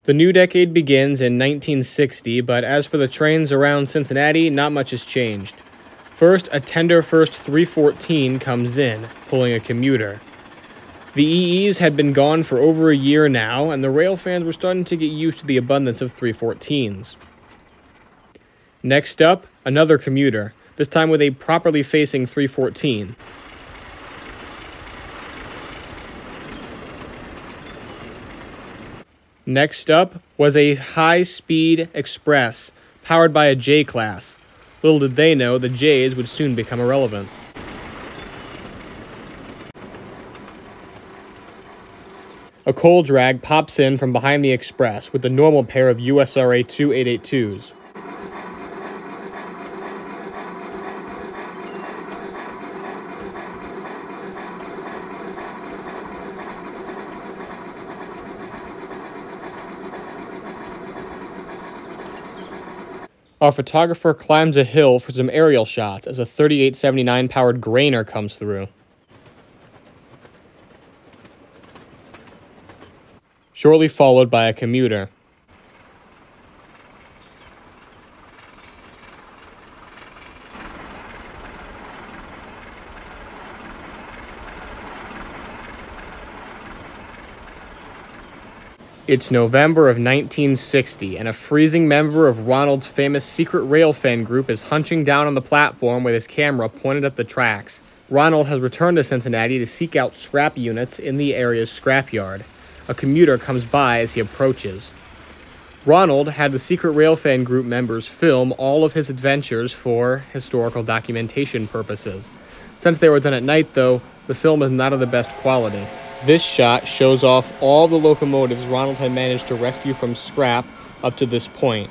The new decade begins in 1960, but as for the trains around Cincinnati, not much has changed. First, a tender first 314 comes in, pulling a commuter. The EEs had been gone for over a year now, and the rail fans were starting to get used to the abundance of 314s. Next up, another commuter, this time with a properly facing 314. Next up was a high-speed express, powered by a J-class. Little did they know the J's would soon become irrelevant. A coal drag pops in from behind the express with the normal pair of USRA 2882s. Our photographer climbs a hill for some aerial shots as a 3879 powered grainer comes through. Shortly followed by a commuter. It's November of 1960, and a freezing member of Ronald's famous secret rail fan group is hunching down on the platform with his camera pointed at the tracks. Ronald has returned to Cincinnati to seek out scrap units in the area's scrapyard. A commuter comes by as he approaches. Ronald had the secret rail fan group members film all of his adventures for historical documentation purposes. Since they were done at night, though, the film is not of the best quality. This shot shows off all the locomotives Ronald had managed to rescue from scrap up to this point.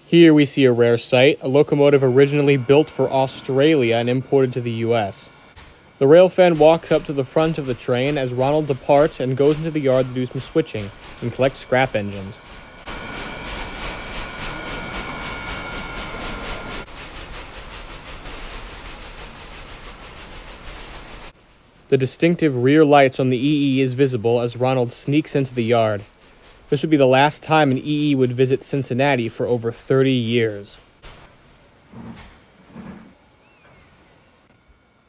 Here we see a rare sight, a locomotive originally built for Australia and imported to the US. The railfan walks up to the front of the train as Ronald departs and goes into the yard to do some switching and collect scrap engines. The distinctive rear lights on the EE is visible as Ronald sneaks into the yard. This would be the last time an EE would visit Cincinnati for over 30 years.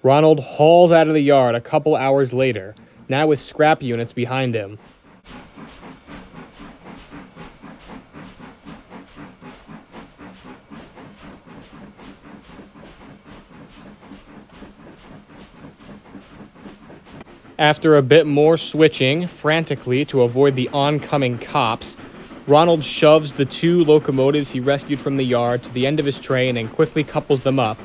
Ronald hauls out of the yard a couple hours later, now with scrap units behind him. After a bit more switching, frantically to avoid the oncoming cops, Ronald shoves the two locomotives he rescued from the yard to the end of his train and quickly couples them up.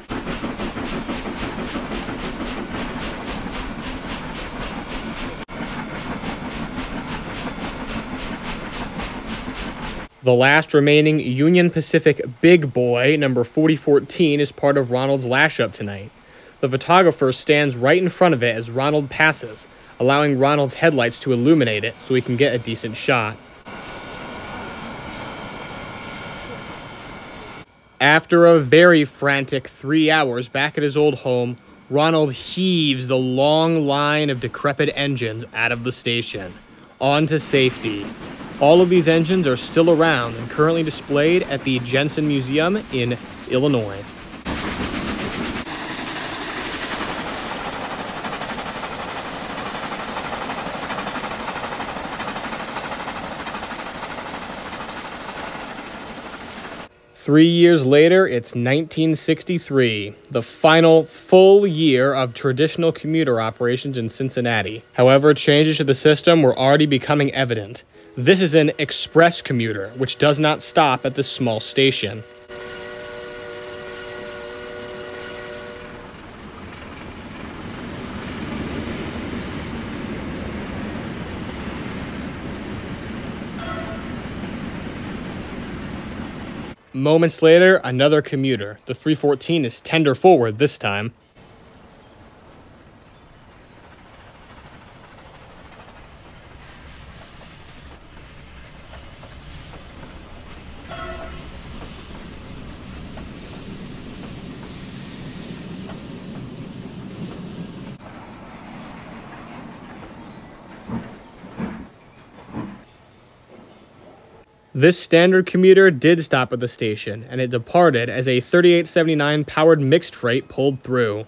The last remaining Union Pacific Big Boy, number 4014, is part of Ronald's lash-up tonight. The photographer stands right in front of it as Ronald passes, allowing Ronald's headlights to illuminate it so he can get a decent shot. After a very frantic 3 hours back at his old home, Ronald heaves the long line of decrepit engines out of the station. On to safety. All of these engines are still around and currently displayed at the Jensen Museum in Illinois. 3 years later, it's 1963, the final full year of traditional commuter operations in Cincinnati. However, changes to the system were already becoming evident. This is an express commuter, which does not stop at this small station. Moments later, another commuter. The 314 is tender forward this time. This standard commuter did stop at the station, and it departed as a 3879 powered mixed freight pulled through.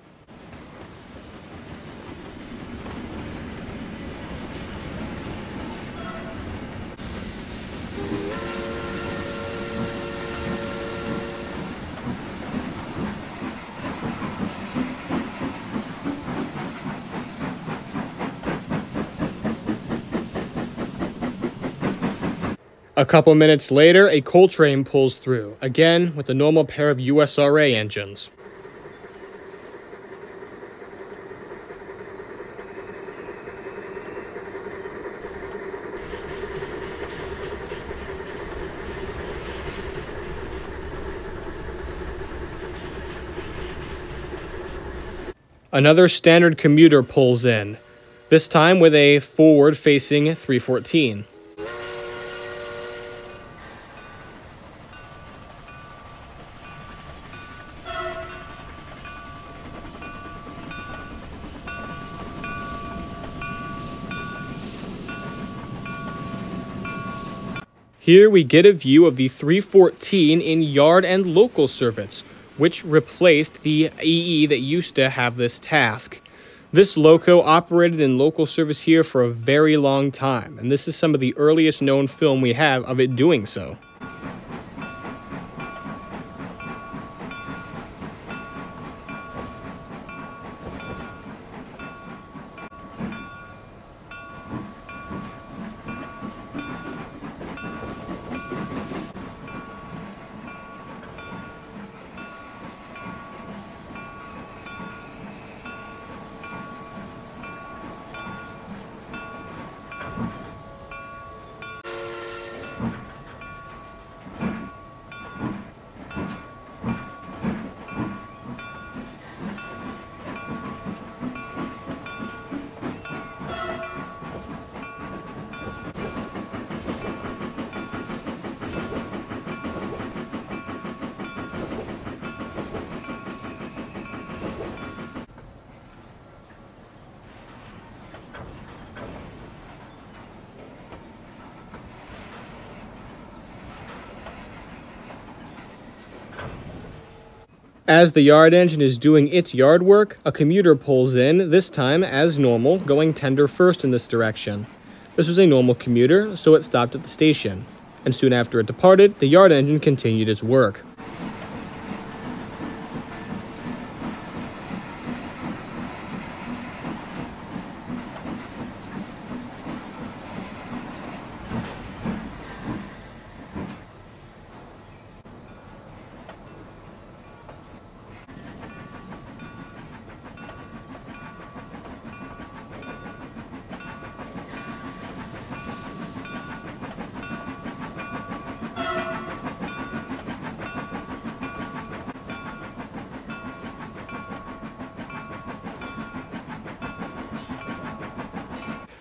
A couple minutes later, a coal train pulls through, again with a normal pair of USRA engines. Another standard commuter pulls in, this time with a forward-facing 314. Here we get a view of the 314 in yard and local service, which replaced the EE that used to have this task. This loco operated in local service here for a very long time, and this is some of the earliest known film we have of it doing so. As the yard engine is doing its yard work, a commuter pulls in, this time as normal, going tender first in this direction. This was a normal commuter, so it stopped at the station, and soon after it departed, the yard engine continued its work.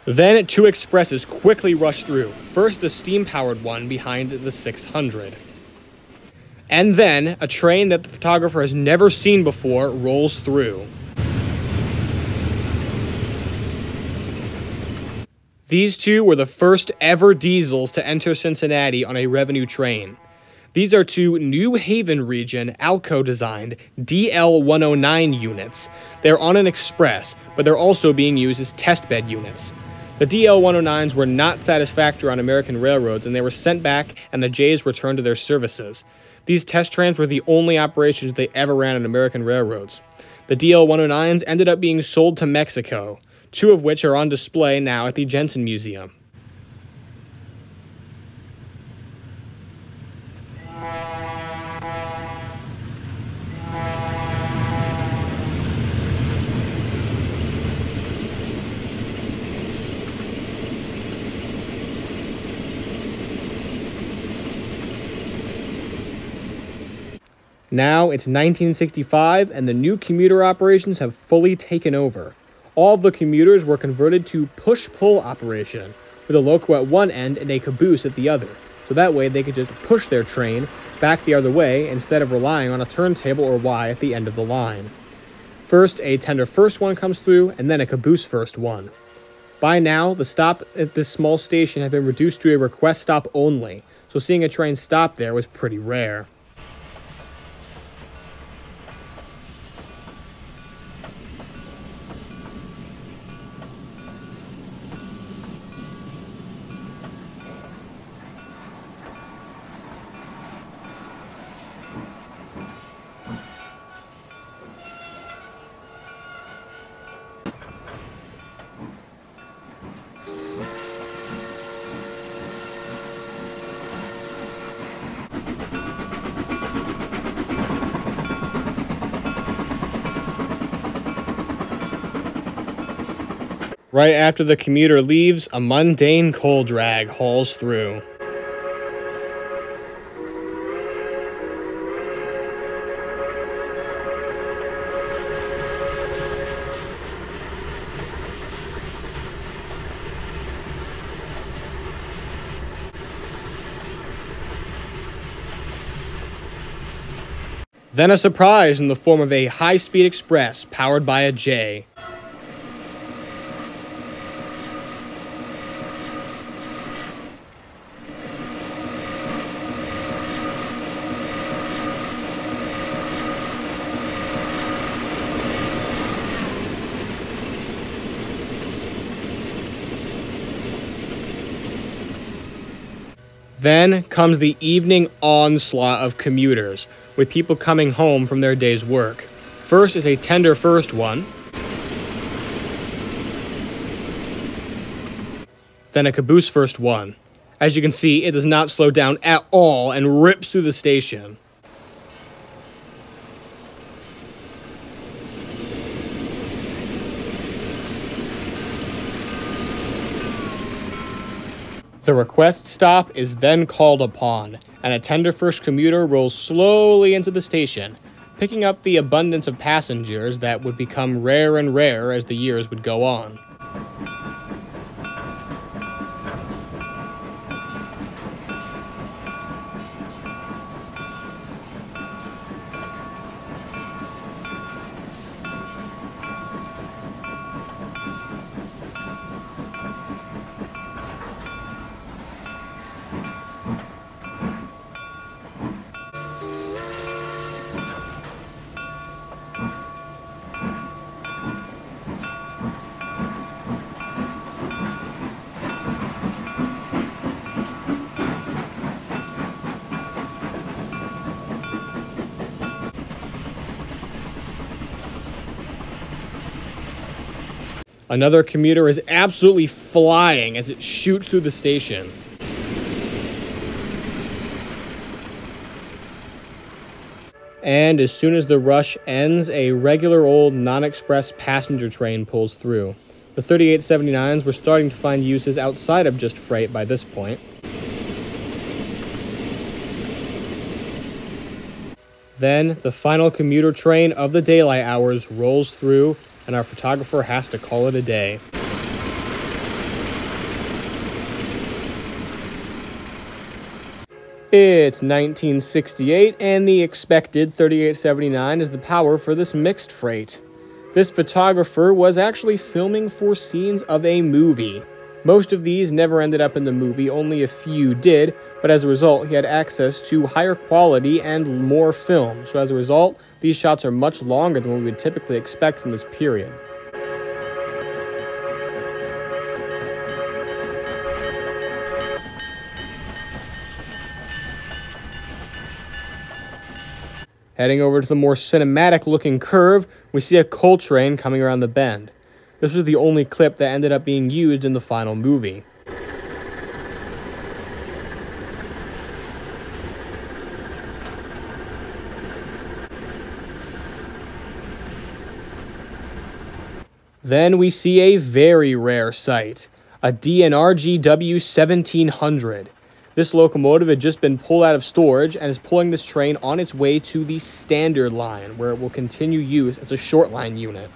Then two expresses quickly rush through, first the steam-powered one behind the 600. And then, a train that the photographer has never seen before rolls through. These two were the first ever diesels to enter Cincinnati on a revenue train. These are two New Haven region Alco-designed DL-109 units. They're on an express, but they're also being used as testbed units. The DL-109s were not satisfactory on American railroads, and they were sent back and the J's returned to their services. These test trains were the only operations they ever ran on American railroads. The DL-109s ended up being sold to Mexico, 2 of which are on display now at the Jensen Museum. Now it's 1965 and the new commuter operations have fully taken over. All of the commuters were converted to push-pull operation, with a loco at one end and a caboose at the other, so that way they could just push their train back the other way instead of relying on a turntable or Y at the end of the line. First, a tender first one comes through, and then a caboose first one. By now, the stop at this small station had been reduced to a request stop only, so seeing a train stop there was pretty rare. Right after the commuter leaves, a mundane coal drag hauls through. Then a surprise in the form of a high-speed express powered by a J. Then comes the evening onslaught of commuters, with people coming home from their day's work. First is a tender first one, then a caboose first one. As you can see, it does not slow down at all and rips through the station. The request stop is then called upon, and a tender first commuter rolls slowly into the station, picking up the abundance of passengers that would become rare and rare as the years would go on. Another commuter is absolutely flying as it shoots through the station. And as soon as the rush ends, a regular old non-express passenger train pulls through. The 3879s were starting to find uses outside of just freight by this point. Then, the final commuter train of the daylight hours rolls through, and our photographer has to call it a day. It's 1968, and the expected 3879 is the power for this mixed freight. This photographer was actually filming for scenes of a movie. Most of these never ended up in the movie, only a few did, but as a result, he had access to higher quality and more film. So as a result, these shots are much longer than what we would typically expect from this period. Heading over to the more cinematic-looking curve, we see a coal train coming around the bend. This was the only clip that ended up being used in the final movie. Then we see a very rare sight, a DNRGW 1700. This locomotive had just been pulled out of storage and is pulling this train on its way to the standard line, where it will continue use as a short line unit.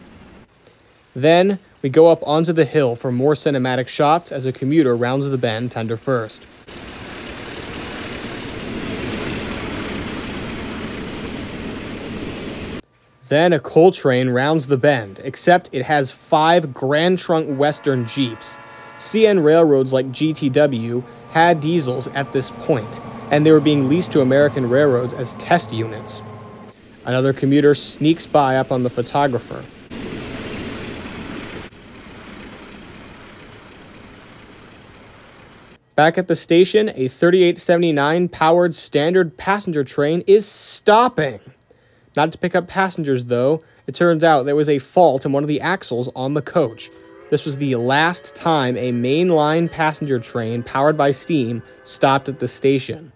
Then we go up onto the hill for more cinematic shots as a commuter rounds the bend tender first. Then a coal train rounds the bend, except it has 5 Grand Trunk Western Jeeps. CN railroads like GTW had diesels at this point, and they were being leased to American railroads as test units. Another commuter sneaks by up on the photographer. Back at the station, a 3879 powered standard passenger train is stopping. Not to pick up passengers, though. It turns out there was a fault in one of the axles on the coach. This was the last time a mainline passenger train powered by steam stopped at the station.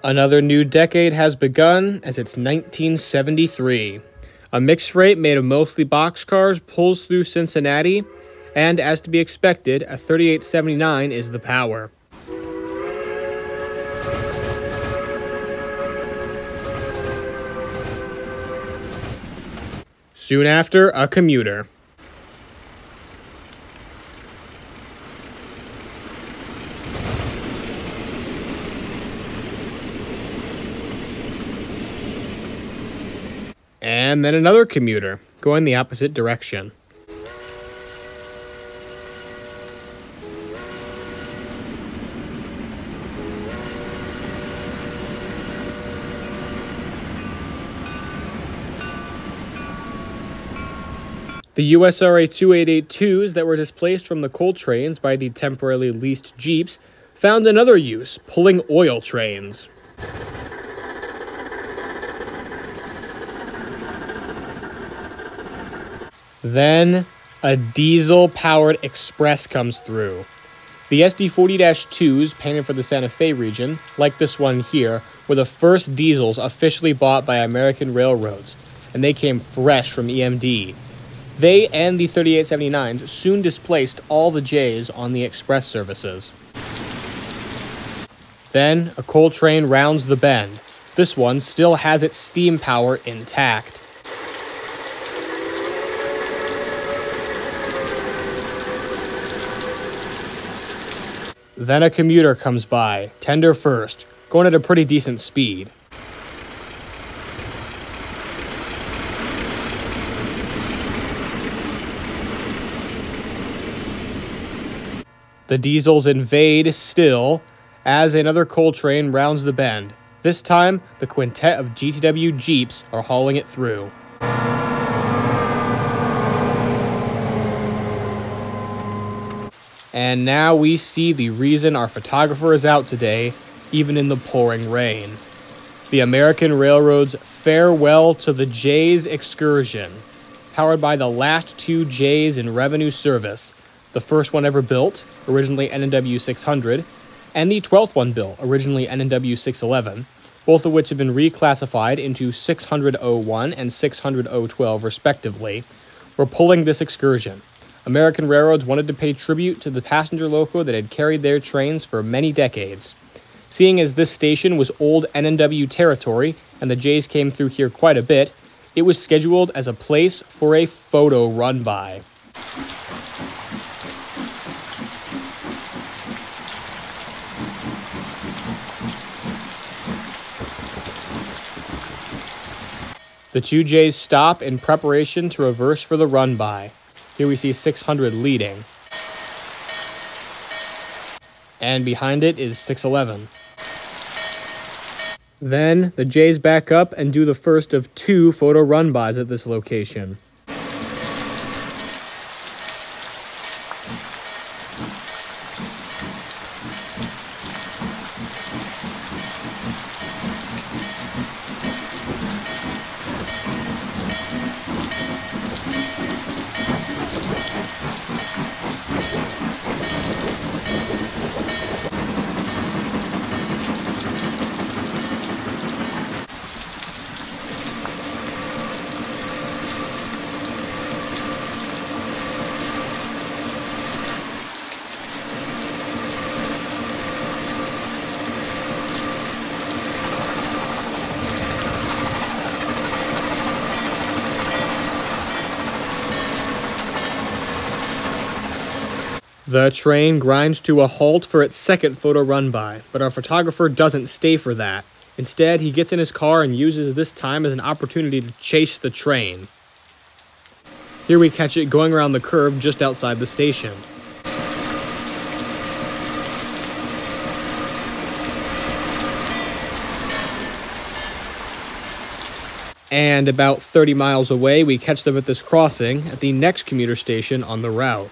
Another new decade has begun, as it's 1973. A mixed freight made of mostly boxcars pulls through Cincinnati, and as to be expected, a 3879 is the power. Soon after, a commuter. And then another commuter, going the opposite direction. The USRA 2882s that were displaced from the coal trains by the temporarily leased Jeeps found another use, pulling oil trains. Then, a diesel-powered express comes through. The SD40-2s, painted for the Santa Fe region, like this one here, were the first diesels officially bought by American railroads, and they came fresh from EMD. They and the 3879s soon displaced all the J's on the express services. Then, a coal train rounds the bend. This one still has its steam power intact. Then a commuter comes by, tender first, going at a pretty decent speed. The diesels invade still, as another coal train rounds the bend. This time, the quintet of GTW Jeeps are hauling it through. And now we see the reason our photographer is out today, even in the pouring rain. The American Railroad's farewell to the J's excursion. powered by the last two J's in revenue service, the first one ever built, originally NNW 600, and the 12th one built, originally NNW 611, both of which have been reclassified into 600-01 and 600-012 respectively, were pulling this excursion. American railroads wanted to pay tribute to the passenger loco that had carried their trains for many decades. Seeing as this station was old NNW territory, and the J's came through here quite a bit, it was scheduled as a place for a photo run-by. The two J's stop in preparation to reverse for the run-by. Here we see 600 leading. And behind it is 611. Then, the J's back up and do the first of two photo run-bys at this location. The train grinds to a halt for its second photo run-by, but our photographer doesn't stay for that. Instead, he gets in his car and uses this time as an opportunity to chase the train. Here we catch it going around the curve just outside the station. And about 30 miles away, we catch them at this crossing at the next commuter station on the route.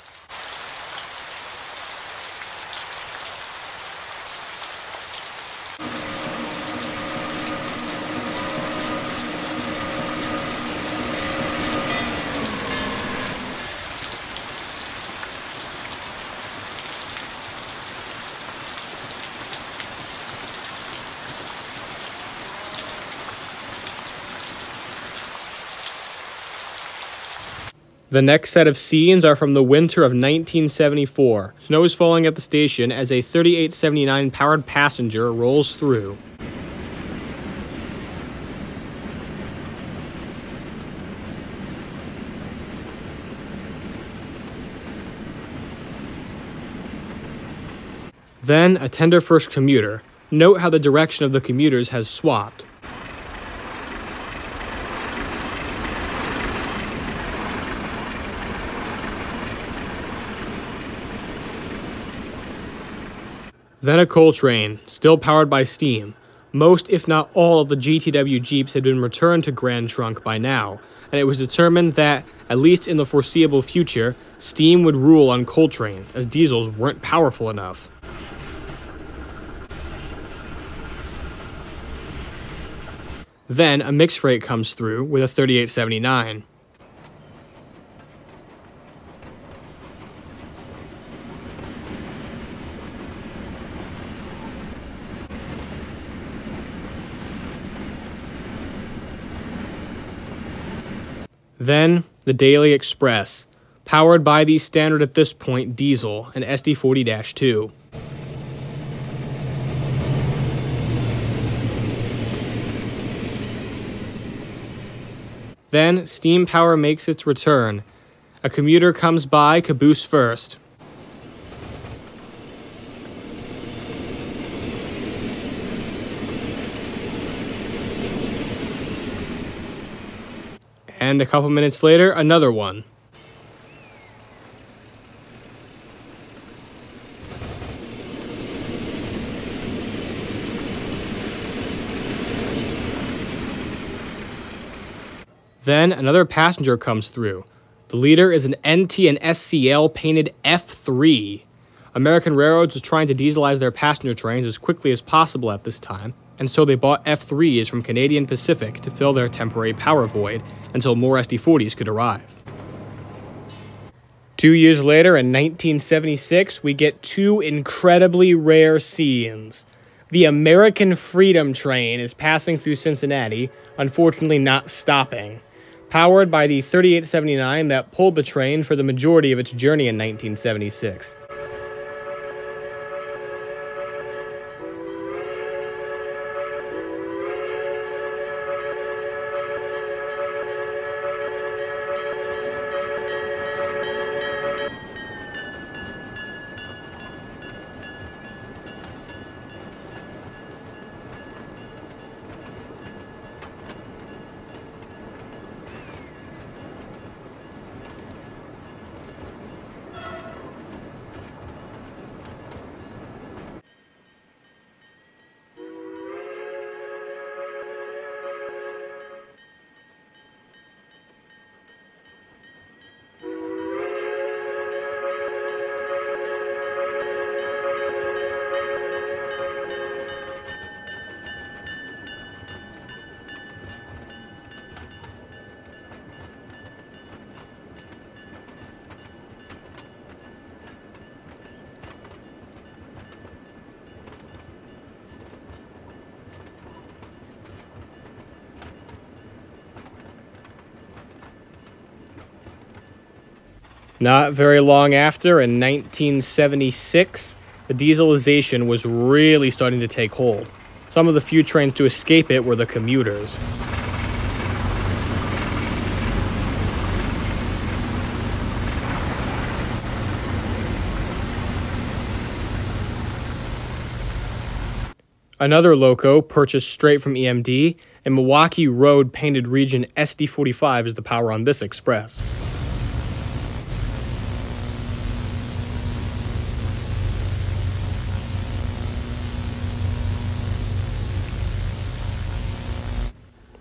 The next set of scenes are from the winter of 1974. Snow is falling at the station as a 3879 powered passenger rolls through. Then a tender first commuter. Note how the direction of the commuters has swapped. Then a coal train, still powered by steam. Most, if not all, of the GTW Jeeps had been returned to Grand Trunk by now, and it was determined that, at least in the foreseeable future, steam would rule on coal trains, as diesels weren't powerful enough. Then a mixed freight comes through with a 3879. Then, the Daily Express, powered by the standard at this point diesel, an SD40-2. Then, steam power makes its return. A commuter comes by, caboose first. And a couple minutes later, another one. Then another passenger comes through. The leader is an NT and SCL painted F3. American Railroads was trying to dieselize their passenger trains as quickly as possible at this time, and so they bought F3s from Canadian Pacific to fill their temporary power void until more SD40s could arrive. 2 years later, in 1976, we get two incredibly rare scenes. The American Freedom Train is passing through Cincinnati, unfortunately not stopping, powered by the 3879 that pulled the train for the majority of its journey in 1976. Not very long after, in 1976, the dieselization was really starting to take hold. Some of the few trains to escape it were the commuters. Another loco, purchased straight from EMD, a Milwaukee Road painted region SD45 is the power on this express.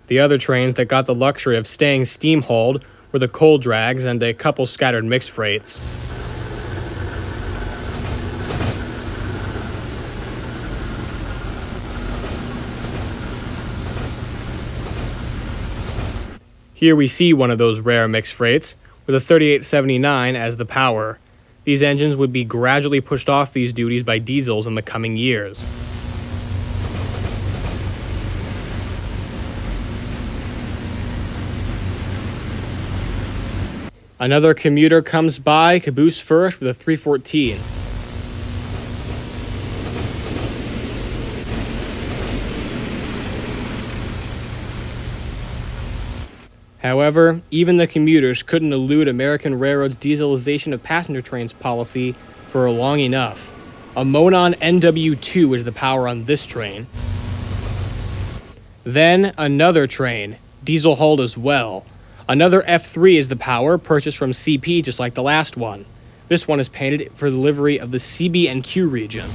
The other trains that got the luxury of staying steam-hauled were the coal drags and a couple scattered mixed freights. Here we see one of those rare mixed freights, with a 3879 as the power. These engines would be gradually pushed off these duties by diesels in the coming years. Another commuter comes by, caboose first, with a 314. However, even the commuters couldn't elude American Railroad's dieselization of passenger trains policy for long enough. A Monon NW2 is the power on this train. Then another train, diesel-hauled as well. Another F3 is the power, purchased from CP just like the last one. This one is painted for delivery of the CB&Q region.